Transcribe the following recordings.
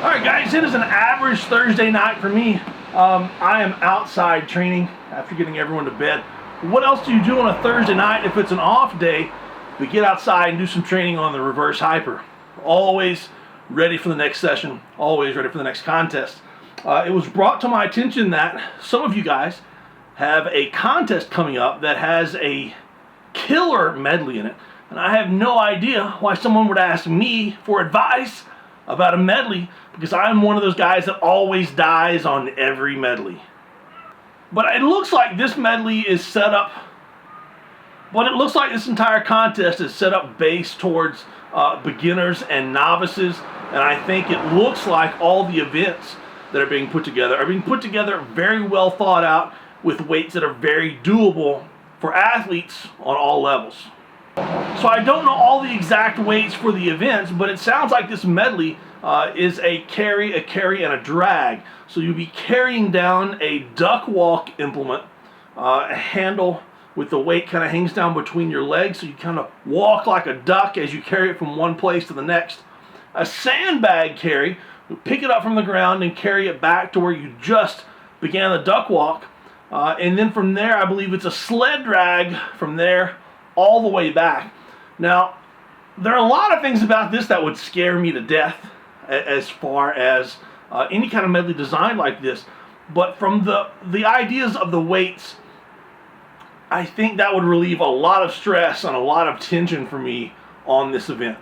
Alright guys, it is an average Thursday night for me. I am outside training after getting everyone to bed. What else do you do on a Thursday night if it's an off day? We get outside and do some training on the reverse hyper. Always ready for the next session, always ready for the next contest. It was brought to my attention that some of you guys have a contest coming up that has a killer medley in it. And I have no idea why someone would ask me for advice about a medley, because I'm one of those guys that always dies on every medley. But it looks like this medley is set up, it looks like this entire contest is set up based towards beginners and novices, and I think it looks like all the events that are being put together very well thought out, with weights that are very doable for athletes on all levels. So I don't know all the exact weights for the events, but it sounds like this medley is a carry, and a drag. So you'll be carrying down a duck walk implement, a handle with the weight kind of hangs down between your legs, so you kind of walk like a duck as you carry it from one place to the next. A sandbag carry, you pick it up from the ground and carry it back to where you just began the duck walk. And then from there, I believe it's a sled drag from there all the way back. Now, there are a lot of things about this that would scare me to death as far as any kind of medley design like this. But from the ideas of the weights, I think that would relieve a lot of stress and a lot of tension for me on this event.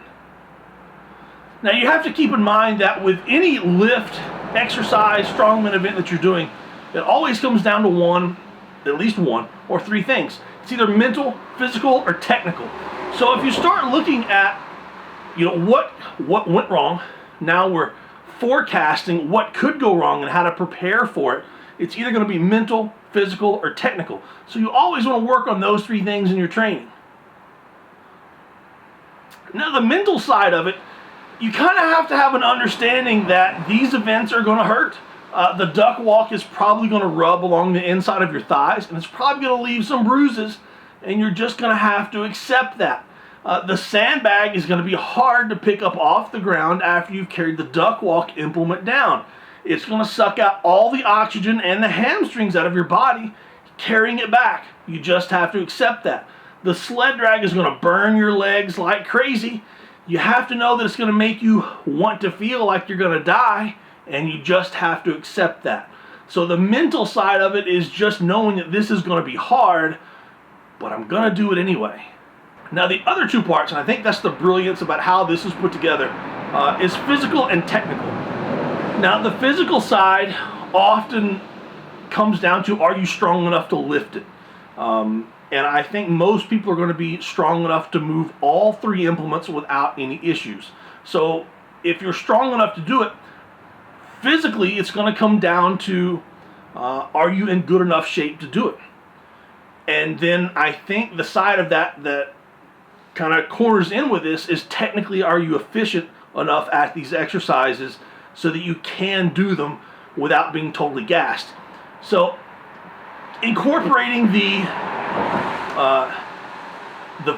Now, you have to keep in mind that with any lift, exercise, strongman event that you're doing, it always comes down to at least one or three things. It's either mental, physical, or technical. So if you start looking at, what went wrong, now we're forecasting what could go wrong and how to prepare for it. It's either going to be mental, physical, or technical. So you always want to work on those three things in your training. Now the mental side of it, you kind of have to have an understanding that these events are going to hurt. The duck walk is probably going to rub along the inside of your thighs, and it's probably going to leave some bruises, and you're just going to have to accept that. The sandbag is going to be hard to pick up off the ground after you've carried the duck walk implement down. It's going to suck out all the oxygen and the hamstrings out of your body, carrying it back. You just have to accept that. The sled drag is going to burn your legs like crazy. You have to know that it's going to make you want to feel like you're going to die, and you just have to accept that. So the mental side of it is just knowing that this is going to be hard, but I'm going to do it anyway. Now the other two parts, and I think that's the brilliance about how this is put together, is physical and technical. Now the physical side often comes down to, are you strong enough to lift it? And I think most people are going to be strong enough to move all three implements without any issues. So if you're strong enough to do it, physically, it's going to come down to, are you in good enough shape to do it? And then I think the side of that kind of corners in with this is, technically, are you efficient enough at these exercises so that you can do them without being totally gassed? So incorporating the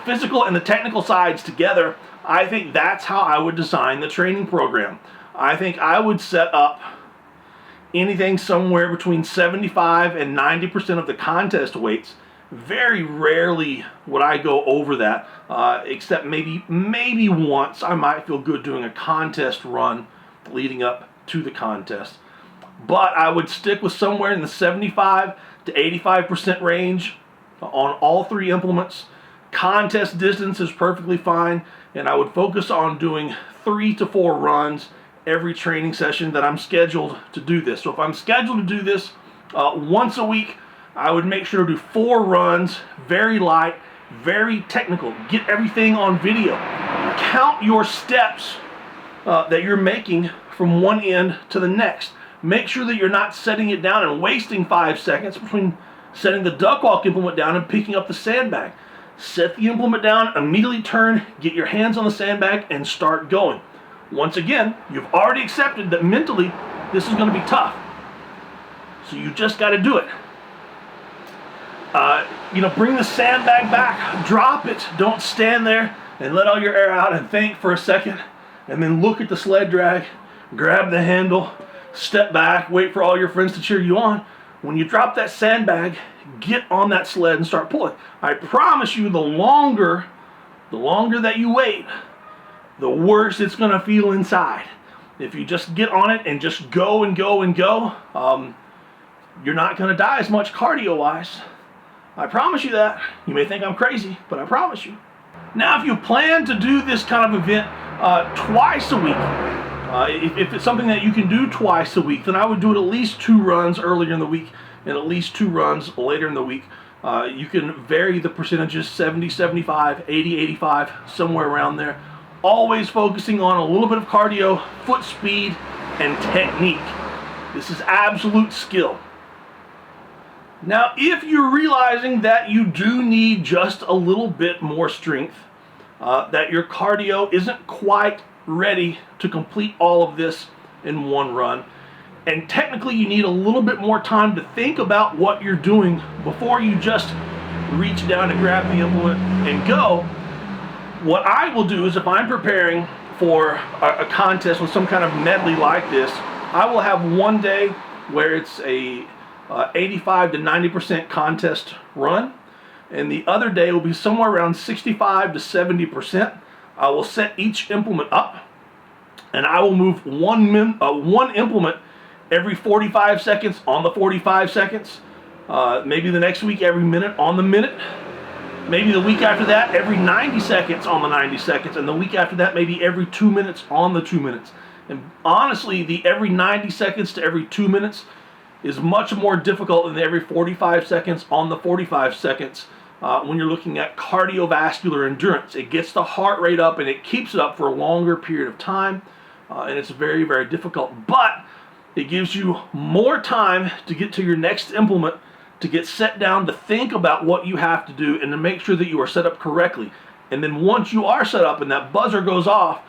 physical and the technical sides together, I think that's how I would design the training program. I think I would set up anything somewhere between 75 and 90% of the contest weights. Very rarely would I go over that, except maybe once I might feel good doing a contest run leading up to the contest. But I would stick with somewhere in the 75 to 85% range on all three implements. Contest distance is perfectly fine, and I would focus on doing 3 to 4 runs every training session that I'm scheduled to do this. So if I'm scheduled to do this once a week, I would make sure to do 4 runs, very light, very technical. Get everything on video. Count your steps that you're making from one end to the next. Make sure that you're not setting it down and wasting 5 seconds between setting the duck walk implement down and picking up the sandbag. Set the implement down, immediately turn, get your hands on the sandbag, and start going. Once again, you've already accepted that mentally this is going to be tough. So you just got to do it. Bring the sandbag back, drop it. Don't stand there and let all your air out and think for a second, and then look at the sled drag. grab the handle, step back, wait for all your friends to cheer you on. When you drop that sandbag, get on that sled and start pulling. I promise you, the longer that you wait, the worse it's gonna feel inside. If you just get on it and just go and go and go, you're not gonna die as much cardio-wise. I promise you that. You may think I'm crazy, but I promise you. Now, if you plan to do this kind of event twice a week, if it's something that you can do twice a week, then I would do it at least 2 runs earlier in the week and at least 2 runs later in the week. You can vary the percentages, 70, 75, 80, 85, somewhere around there. Always focusing on a little bit of cardio, foot speed, and technique. This is absolute skill. Now, if you're realizing that you do need just a little bit more strength, that your cardio isn't quite ready to complete all of this in one run, and technically you need a little bit more time to think about what you're doing before you just reach down to grab the implement and go, what I will do is, if I'm preparing for a contest with some kind of medley like this, I will have one day where it's a 85 to 90% contest run, and the other day will be somewhere around 65 to 70%. I will set each implement up, and I will move one implement every 45 seconds on the 45 seconds. Maybe the next week every minute on the minute. Maybe the week after that every 90 seconds on the 90 seconds, and the week after that maybe every 2 minutes on the 2 minutes. And honestly, the every 90 seconds to every 2 minutes is much more difficult than the every 45 seconds on the 45 seconds when you're looking at cardiovascular endurance. It gets the heart rate up and it keeps it up for a longer period of time, and it's very, very difficult. But it gives you more time to get to your next implement, to get set down, to think about what you have to do, and to make sure that you are set up correctly. And then once you are set up and that buzzer goes off,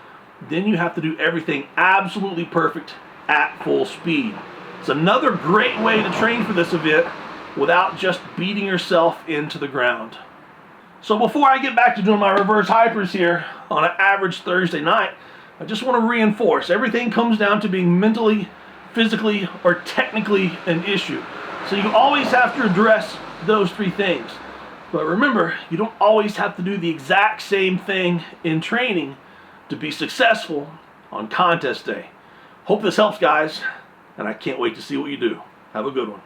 then you have to do everything absolutely perfect at full speed. It's another great way to train for this event without just beating yourself into the ground. So before I get back to doing my reverse hypers here on an average Thursday night, I just want to reinforce, everything comes down to being mentally, physically, or technically an issue. So you always have to address those 3 things. But remember, you don't always have to do the exact same thing in training to be successful on contest day. Hope this helps, guys, and I can't wait to see what you do. Have a good one.